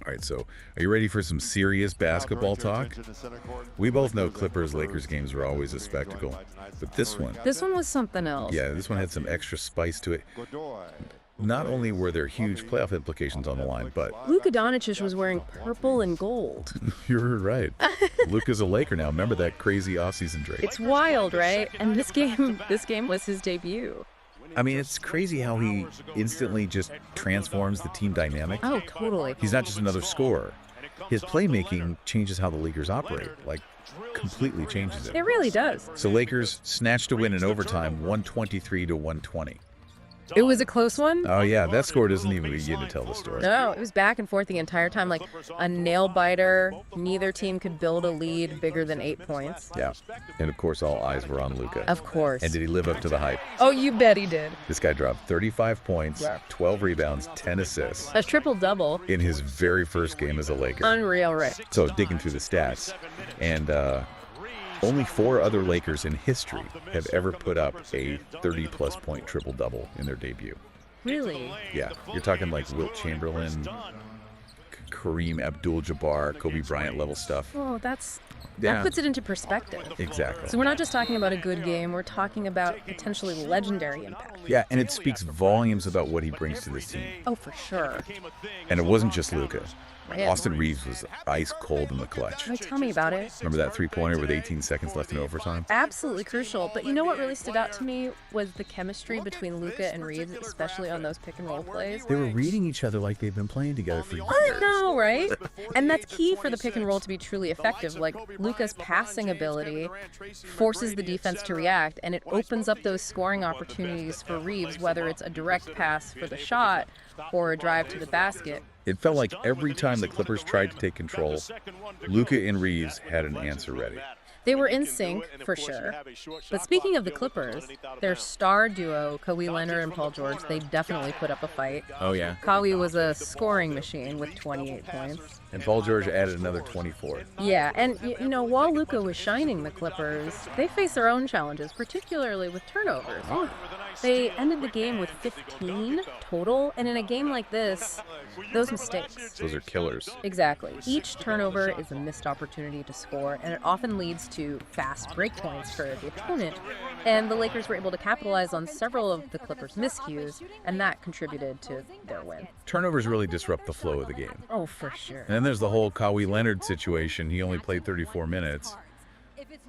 All right, so are you ready for some serious basketball talk? We both know Clippers-Lakers games are always a spectacle, but This one was something else. yeah, this one had some extra spice to it. Not only were there huge playoff implications on the line, but Luka Doncic was wearing purple and gold. you're right. Luka's a Laker now. Remember that crazy offseason trade? It's wild, right? And this game was his debut. I mean, it's crazy how he instantly just transforms the team dynamic. Oh, totally. He's not just another scorer. His playmaking changes how the Lakers operate, like completely changes it. It really does. So Lakers snatched a win in overtime, 123 to 120. It was a close one. Oh yeah, that score doesn't even begin to tell the story. No, it was back and forth the entire time, like a nail biter. Neither team could build a lead bigger than 8 points. Yeah, and of course all eyes were on Luka. Of course. And did he live up to the hype? Oh, you bet he did. This guy dropped 35 points, 12 rebounds, 10 assists A triple-double. in his very first game as a Laker. Unreal, right? So digging through the stats, and only 4 other Lakers in history have ever put up a 30-plus point triple-double in their debut. Really? Yeah, you're talking like Wilt Chamberlain, Kareem Abdul-Jabbar, Kobe Bryant level stuff. Oh, that Yeah, puts it into perspective. exactly. So we're not just talking about a good game, we're talking about potentially legendary impact. Yeah, and it speaks volumes about what he brings to this team. Oh, for sure. And it wasn't just Luka. Right. Austin Reeves was ice cold in the clutch. Oh, tell me about it. Remember that three-pointer with 18 seconds left in overtime? Absolutely crucial. But you know what really stood out to me was the chemistry between Luka and Reeves, especially on those pick and roll plays. They were reading each other like they've been playing together for years. I know, right? And that's key for the pick and roll to be truly effective. Like Luka's passing ability forces the defense to react, and it opens up those scoring opportunities for Reeves, whether it's a direct pass for the shot or a drive to the basket. It felt like every time the Clippers tried to take control, Luka and Reeves had an answer ready. They were in sync, for sure. But speaking of the Clippers, their star duo, Kawhi Leonard and Paul George, they definitely put up a fight. Oh, yeah? Kawhi was a scoring machine with 28 points. And Paul George added another 24. Yeah, and you know, while Luka was shining the Clippers, they faced their own challenges, particularly with turnovers. They ended the game with 15 total, and in a game like this, those mistakes. Those are killers. Exactly. Each turnover is a missed opportunity to score, and it often leads to fast break points for the opponent. And the Lakers were able to capitalize on several of the Clippers' miscues, and that contributed to their win. Turnovers really disrupt the flow of the game. Oh, for sure. And then there's the whole Kawhi Leonard situation. He only played 34 minutes.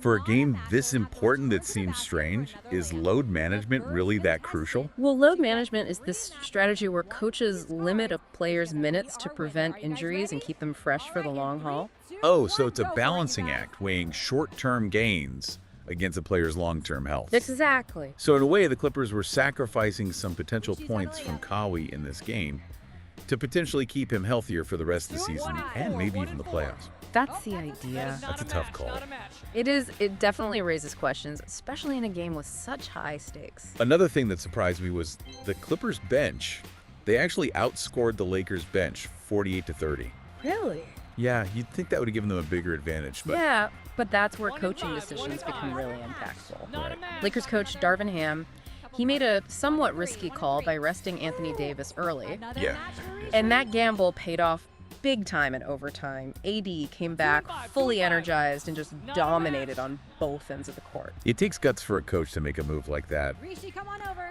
For a game this important that seems strange, is load management really that crucial? Well, load management is this strategy where coaches limit a player's minutes to prevent injuries and keep them fresh for the long haul. Oh, so it's a balancing act, weighing short-term gains against a player's long-term health. Exactly. So in a way, the Clippers were sacrificing some potential points from Kawhi in this game to potentially keep him healthier for the rest of the season and maybe even the playoffs. That's the idea. That's a tough call. It is. It definitely raises questions, especially in a game with such high stakes. Another thing that surprised me was the Clippers bench. They actually outscored the Lakers bench 48 to 30. Really? Yeah, you'd think that would have given them a bigger advantage, but Yeah, but that's where coaching decisions become really impactful. Right. Lakers coach Darvin Ham, he made a somewhat risky call by resting Anthony Davis early, yeah. and that gamble paid off big time in overtime. AD came back fully energized and just dominated on both ends of the court. It takes guts for a coach to make a move like that,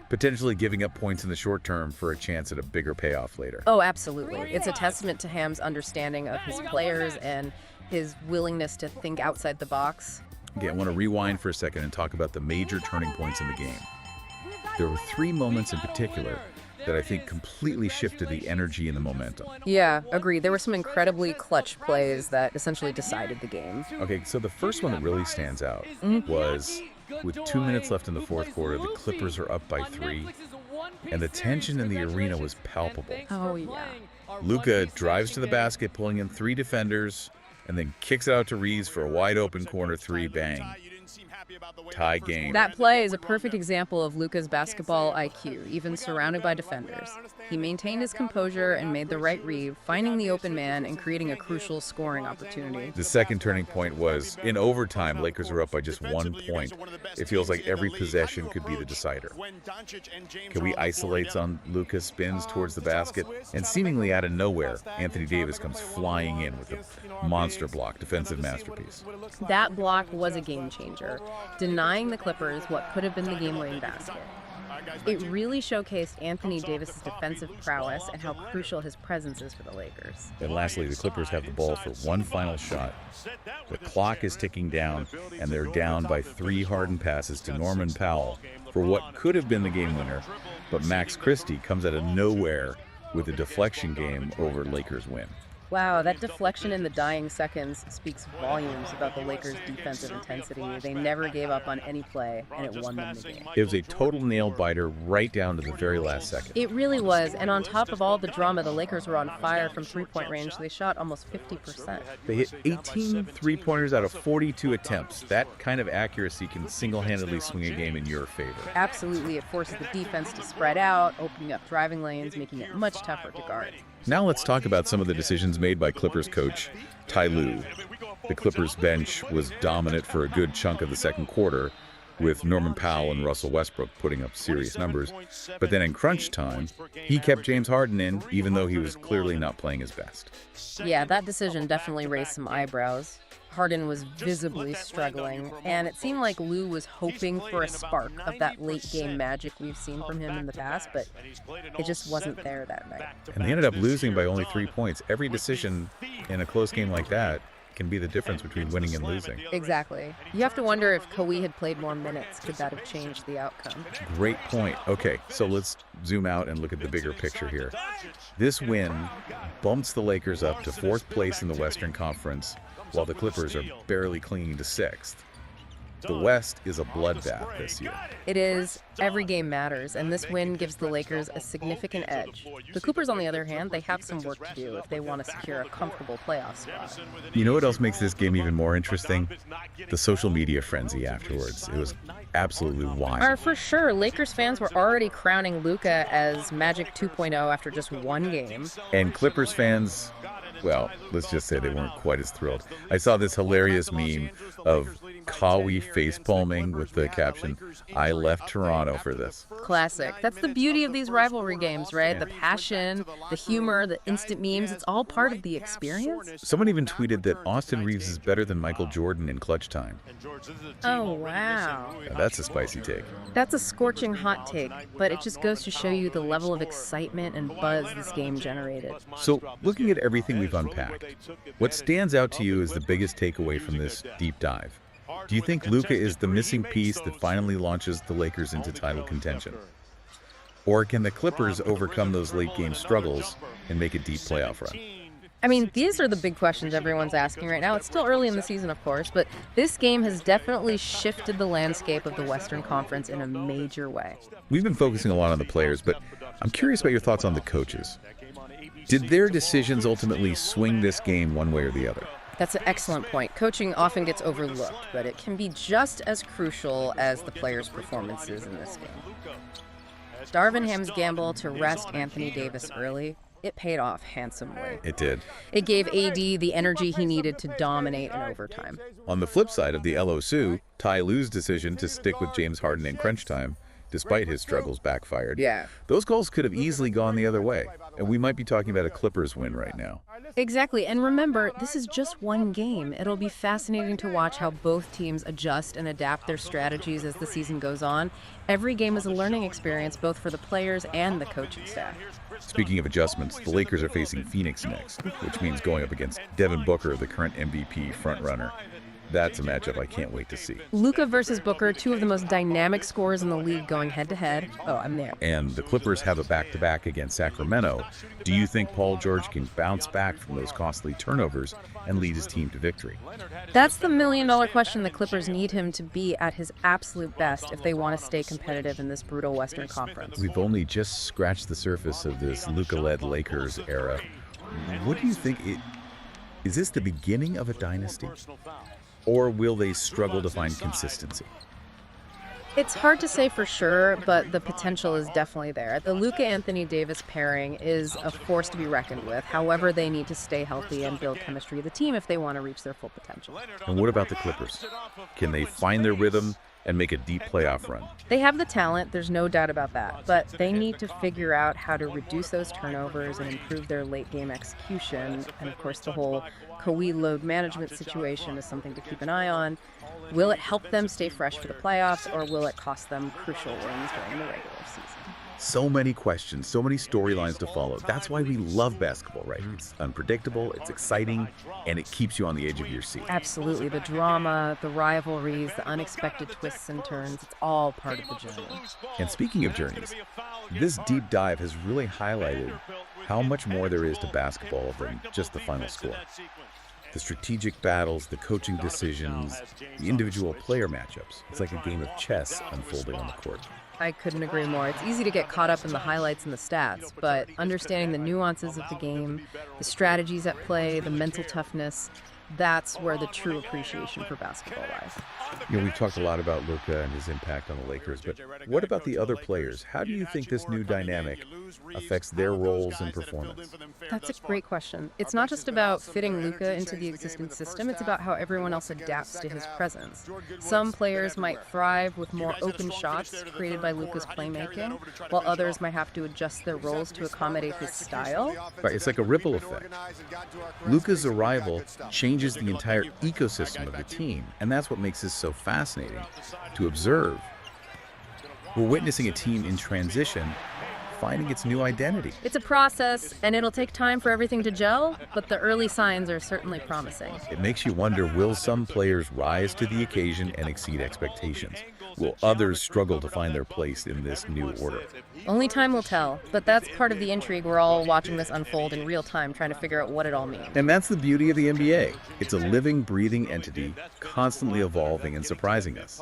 potentially giving up points in the short term for a chance at a bigger payoff later. Oh, absolutely. It's a testament to Ham's understanding of his players and his willingness to think outside the box. Okay, I want to rewind for a second and talk about the major turning points in the game. There were 3 moments in particular that I think completely shifted the energy and the momentum. Yeah, agreed. There were some incredibly clutch plays that essentially decided the game. Okay, so the first one that really stands out was with 2 minutes left in the fourth quarter, the Clippers are up by 3, and the tension in the arena was palpable. Oh, yeah. Luka drives to the basket, pulling in 3 defenders, and then kicks it out to Reeves for a wide open corner 3, bang. Tie game. That play is a perfect example of Luka's basketball IQ, even surrounded by defenders. He maintained his composure and made the right read, finding the open man and creating a crucial scoring opportunity. The second turning point was in overtime. Lakers are up by just 1 point. It feels like every possession could be the decider. Can we isolate on Luka spins towards the basket? And seemingly out of nowhere, Anthony Davis comes flying in with a monster block, defensive masterpiece. That block was a game changer, denying the Clippers what could have been the game-winning basket. It really showcased Anthony Davis's defensive prowess and how crucial his presence is for the Lakers. And lastly, the Clippers have the ball for one final shot. The clock is ticking down, and they're down by 3 Harden passes to Norman Powell for what could have been the game winner, but Max Christie comes out of nowhere with a deflection game over Lakers win. Wow, that deflection in the dying seconds speaks volumes about the Lakers' defensive intensity. They never gave up on any play, and it won them the game. It was a total nail-biter right down to the very last second. It really was, and on top of all the drama, the Lakers were on fire from three-point range. They shot almost 50%. They hit 18 three-pointers out of 42 attempts. That kind of accuracy can single-handedly swing a game in your favor. Absolutely, it forces the defense to spread out, opening up driving lanes, making it much tougher to guard. Now let's talk about some of the decisions made by Clippers coach Ty Lue. The Clippers bench was dominant for a good chunk of the second quarter, with Norman Powell and Russell Westbrook putting up serious numbers. But then in crunch time, he kept James Harden in, even though he was clearly not playing his best. Yeah, that decision definitely raised some eyebrows. Harden was visibly struggling, and it seemed like Lue was hoping for a spark of that late-game magic we've seen from him in the past, but it just wasn't there that night. And they ended up losing by only 3 points. Every decision in a close game like that can be the difference between winning and losing. Exactly. You have to wonder if Kawhi had played more minutes, could that have changed the outcome? Great point. Okay, so let's zoom out and look at the bigger picture here. This win bumps the Lakers up to 4th place in the Western Conference, while the Clippers are barely clinging to 6th. The West is a bloodbath this year. It is. Every game matters, and this win gives the Lakers a significant edge. The Clippers, on the other hand, they have some work to do if they want to secure a comfortable playoff spot. You know what else makes this game even more interesting? The social media frenzy afterwards. It was absolutely wild. For sure, Lakers fans were already crowning Luka as Magic 2.0 after just one game. And Clippers fans, well, let's just say they weren't quite as thrilled. I saw this hilarious meme of Kawhi facepalming with the caption, "I left Toronto for this." Classic. That's the beauty of these rivalry games, right? The passion, the humor, the instant memes, it's all part of the experience. Someone even tweeted that Austin Reeves is better than Michael Jordan in clutch time. Oh, wow. Now, that's a spicy take. That's a scorching hot take, but it just goes to show you the level of excitement and buzz this game generated. So, looking at everything we've unpacked, what stands out to you as the biggest takeaway from this deep dive? Do you think Luka is the missing piece that finally launches the Lakers into title contention? Or can the Clippers overcome those late-game struggles and make a deep playoff run? I mean, these are the big questions everyone's asking right now. It's still early in the season, of course, but this game has definitely shifted the landscape of the Western Conference in a major way. We've been focusing a lot on the players, but I'm curious about your thoughts on the coaches. Did their decisions ultimately swing this game one way or the other? That's an excellent point. Coaching often gets overlooked, but it can be just as crucial as the players' performances in this game. Darvin Ham's gamble to rest Anthony Davis early, it paid off handsomely. It did. It gave AD the energy he needed to dominate in overtime. On the flip side of the LOSU, Ty Lue's decision to stick with James Harden in crunch time, despite his struggles, backfired. Yeah. Those calls could have easily gone the other way, and we might be talking about a Clippers win right now. Exactly, and remember, this is just one game. It'll be fascinating to watch how both teams adjust and adapt their strategies as the season goes on. Every game is a learning experience, both for the players and the coaching staff. Speaking of adjustments, the Lakers are facing Phoenix next, which means going up against Devin Booker, the current MVP frontrunner. That's a matchup I can't wait to see. Luka versus Booker, two of the most dynamic scorers in the league going head-to-head. Oh, I'm there. And the Clippers have a back-to-back against Sacramento. Do you think Paul George can bounce back from those costly turnovers and lead his team to victory? That's the million-dollar question. The Clippers need him to be at his absolute best if they want to stay competitive in this brutal Western Conference. We've only just scratched the surface of this Luka-led Lakers era. What do you think? Is this the beginning of a dynasty? Or will they struggle to find consistency? It's hard to say for sure, but the potential is definitely there. The Luka-Anthony Davis pairing is a force to be reckoned with. However, they need to stay healthy and build chemistry of the team if they want to reach their full potential. And what about the Clippers? Can they find their rhythm and make a deep playoff run? They have the talent, there's no doubt about that, but they need to figure out how to reduce those turnovers and improve their late game execution. And of course, the whole Kawhi load management situation is something to keep an eye on. Will it help them stay fresh for the playoffs, or will it cost them crucial wins during the regular season? So many questions, so many storylines to follow. That's why we love basketball, right? It's unpredictable, it's exciting, and it keeps you on the edge of your seat. Absolutely. The drama, the rivalries, the unexpected twists and turns, it's all part of the journey. And speaking of journeys, this deep dive has really highlighted how much more there is to basketball than just the final score. The strategic battles, the coaching decisions, the individual player matchups. It's like a game of chess unfolding on the court. I couldn't agree more. It's easy to get caught up in the highlights and the stats, but understanding the nuances of the game, the strategies at play, the mental toughness, that's where the true appreciation for basketball lies. You know, we've talked a lot about Luka and his impact on the Lakers, but what about the other players? How do you think this new dynamic affects their roles and performance? That's a great question. It's not just about fitting Luka into the existing system, it's about how everyone else adapts to his presence. Some players might thrive with more open shots created by Luka's playmaking, while others might have to adjust their roles to accommodate his style. Right, it's like a ripple effect. Luka's arrival changes the entire ecosystem of the team, and that's what makes this so fascinating to observe. We're witnessing a team in transition, finding its new identity. It's a process, and it'll take time for everything to gel, but the early signs are certainly promising. It makes you wonder, will some players rise to the occasion and exceed expectations? Will others struggle to find their place in this new order? Only time will tell, but that's part of the intrigue. We're all watching this unfold in real time, trying to figure out what it all means. And that's the beauty of the NBA. It's a living, breathing entity, constantly evolving and surprising us.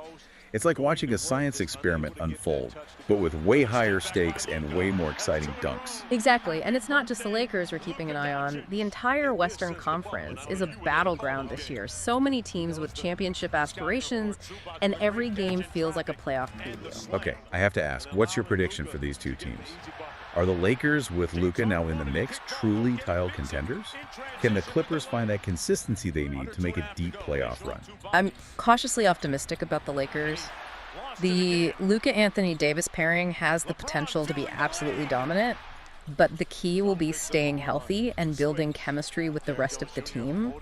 It's like watching a science experiment unfold, but with way higher stakes and way more exciting dunks. Exactly, and it's not just the Lakers we're keeping an eye on. The entire Western Conference is a battleground this year. So many teams with championship aspirations, and every game feels like a playoff preview. Okay, I have to ask, what's your prediction for these two teams? Are the Lakers, with Luka now in the mix, truly title contenders? Can the Clippers find that consistency they need to make a deep playoff run? I'm cautiously optimistic about the Lakers. The Luka-Anthony Davis pairing has the potential to be absolutely dominant, but the key will be staying healthy and building chemistry with the rest of the team.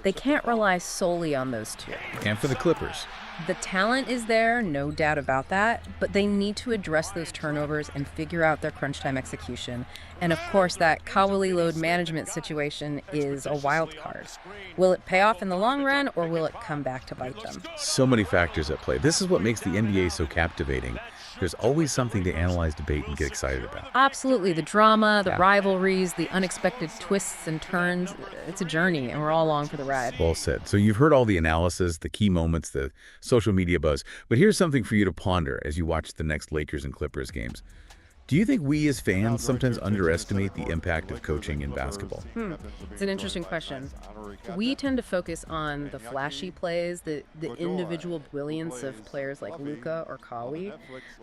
They can't rely solely on those two. And for the Clippers? The talent is there, no doubt about that, but they need to address those turnovers and figure out their crunch time execution. And of course, that Kawhi load management situation is a wild card. Will it pay off in the long run, or will it come back to bite them? So many factors at play. This is what makes the NBA so captivating. There's always something to analyze, debate, and get excited about. Absolutely. The drama, the rivalries, the unexpected twists and turns. It's a journey, and we're all along for the ride. Well said. So you've heard all the analysis, the key moments, the social media buzz. But here's something for you to ponder as you watch the next Lakers and Clippers games. Do you think we as fans sometimes underestimate the impact of coaching in basketball? It's an interesting question. We tend to focus on the flashy plays, the individual brilliance of players like Luka or Kawhi,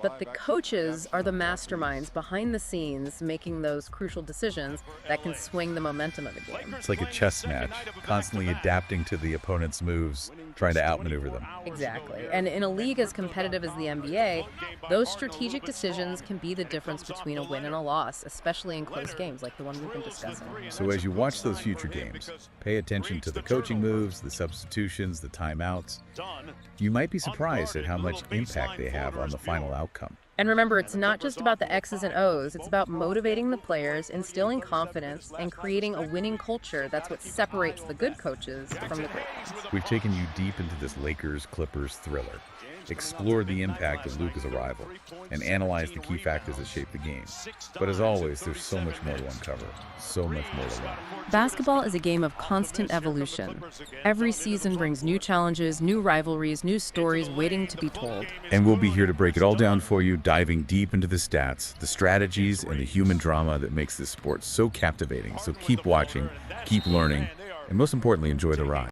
but the coaches are the masterminds behind the scenes making those crucial decisions that can swing the momentum of the game. It's like a chess match, constantly adapting to the opponent's moves, trying to outmaneuver them. Exactly. And in a league as competitive as the NBA, those strategic decisions can be the difference between a win and a loss, especially in close games like the one we've been discussing. So as you watch those future games, pay attention to the coaching moves, the substitutions, the timeouts. You might be surprised at how much impact they have on the final outcome. And remember, it's not just about the X's and O's. It's about motivating the players, instilling confidence, and creating a winning culture. That's what separates the good coaches from the great ones. We've taken you deep into this Lakers-Clippers thriller, explored the impact of Luka's arrival, and analyzed the key factors that shape the game. But as always, there's so much more to uncover, so much more to learn. Basketball is a game of constant evolution. Every season brings new challenges, new rivalries, new stories waiting to be told. And we'll be here to break it all down for you, diving deep into the stats, the strategies, and the human drama that makes this sport so captivating. So keep watching, keep learning, and most importantly, enjoy the ride.